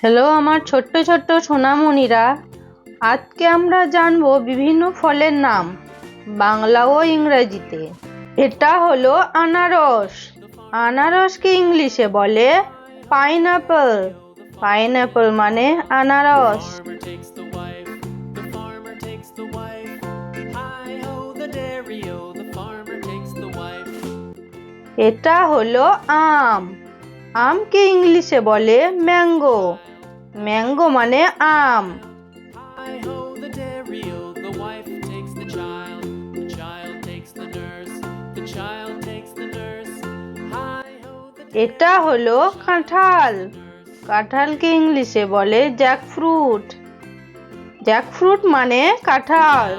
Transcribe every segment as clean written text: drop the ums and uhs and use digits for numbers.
Hello আমার ছোট্ট ছোট্ট সোনামণিরা, আজকে আমরা জানবো বিভিন্ন ফলের নাম বাংলা ও ইংরেজিতে। এটা হলো আনারস। আনারসকে ইংলিশে বলে পাইনাপল। পাইনাপল মানে আনারস। এটা হলো আম। আমকে ইংলিশে বলে ম্যাঙ্গো। ম্যাঙ্গো মানে আম। এটা হলো কাঁঠাল। কাঁঠালকে ইংলিশে বলে জ্যাকফ্রুট। জ্যাকফ্রুট মানে কাঁঠাল।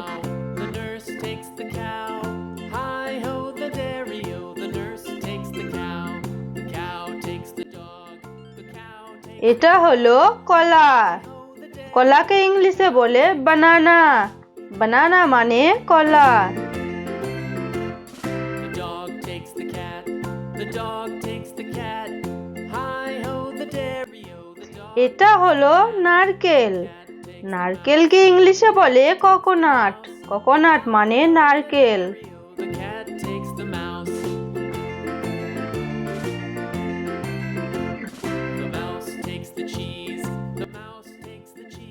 এটা হলো কলা। কলাকে ইংলিশে বলে বানানা। বানানা মানে কলা। এটা হলো নারকেল। নারকেলকে ইংলিশে বলে কোকোনাট। কোকোনাট মানে নারকেল।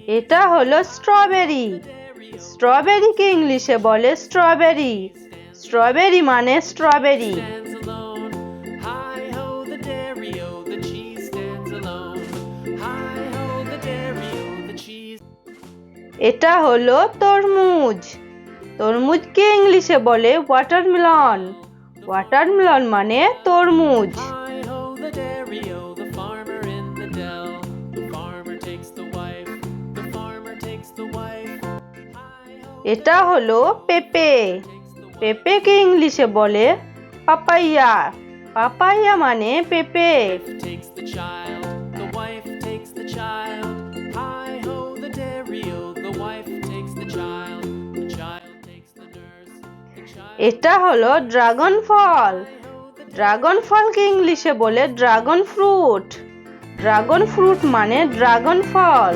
এটা হলো স্ট্রবেরি। স্ট্রবেরিকে ইংলিশে বলে স্ট্রবেরি। স্ট্রবেরি মানে স্ট্রবেরি। এটা হলো তরমুজ। তরমুজকে ইংলিশে বলে ওয়াটারমেলন। ওয়াটারমেলন মানে তরমুজ। এটা হলো পেঁপে। পেঁপেকে ইংলিশে বলে পাপাইয়া। পাপাইয়া মানে পেঁপে। এটা হলো ড্রাগন ফল। ড্রাগন ফলকে ইংলিশে বলে ড্রাগন ফ্রুট। ড্রাগন ফ্রুট মানে ড্রাগন ফল।